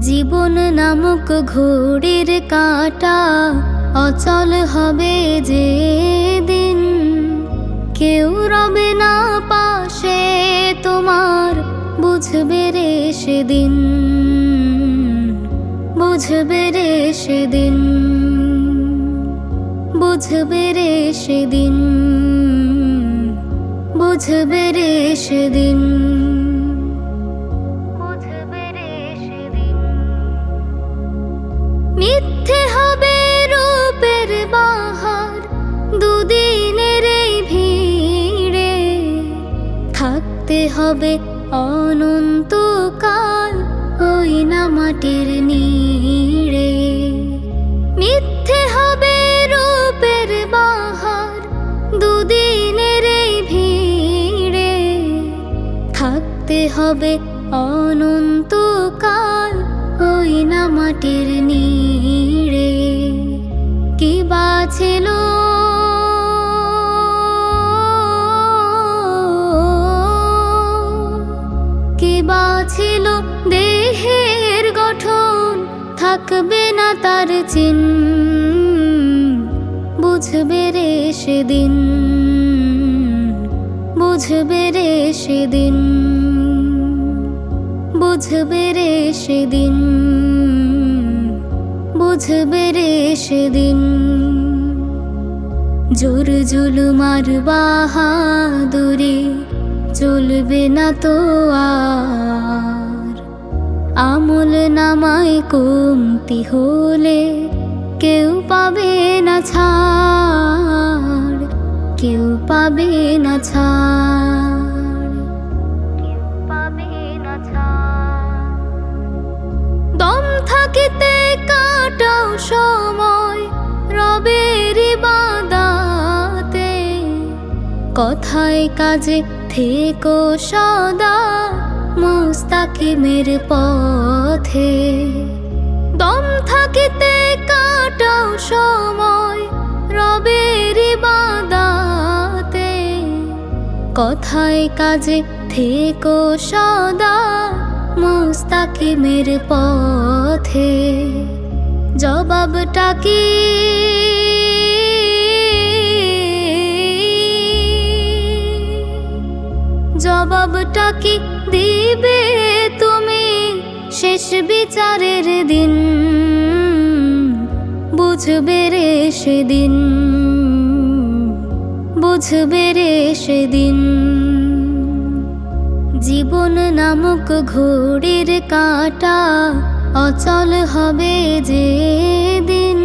জীবন নামক ঘড়ির কাঁটা অচল হবে যে দিন, কেউ রবে না পাশে তোমার, বুঝবে রে সেদিন, বুঝবে রে সেদিন, বুঝবে রে সেদিন, বুঝবে রে সেদিন। মিথ্যে হবে রূপের বাহার দুদিনের এই ভিড়ে, থাকতে হবে অনন্তকাল ওই না মাটির নিড়ে। মিথ্যে হবে রূপের বাহার দুদিনের এই ভিড়ে, থাকতে হবে অনন্তকাল ওই না মাটির নিড়ে। কি বা ছিল কি বা ছিল দেহের গঠন, থাকবে না তার চিহ্ন, বুঝবে রে সেদিন, বুঝবে রে সেদিন, বুঝবে রে সেদিন, বুঝবে রে সেদিন। জোর জুলুম আর বাহাদুরি চলবে না তো আর, আমল নামায় কমতি হলে কেউ পাবে না ছাড়, কেউ পাবে না ছাড়, কেউ পাবে না ছাড়। দম থাকিতে কাটাও সময় রবের ইবাদতে, কথায় কাজে থেকো সদা মুস্তাকিমের পথে। দম থাকিতে কাটাও সময় রবের ইবাদতে, কথায় কাজে থেকো সদা মুস্তাকিমের পথে। জবাবটা কি জবাবটা কি দিবে তুমি শেষ বিচারের দিন, বুঝবে রে সেদিন, বুঝবে রে সেদিন। জীবন নামক ঘড়ির কাঁটা অচল হবে যে দিন,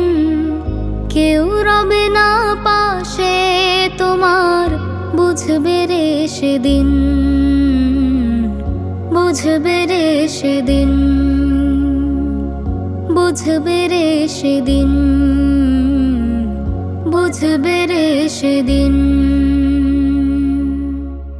কেউ রবে না পাশে তোমার, বুঝবে রে সেদিন, বুঝবে রে সেদিন, বুঝবে রে সেদিন, বুঝবে রে সেদিন।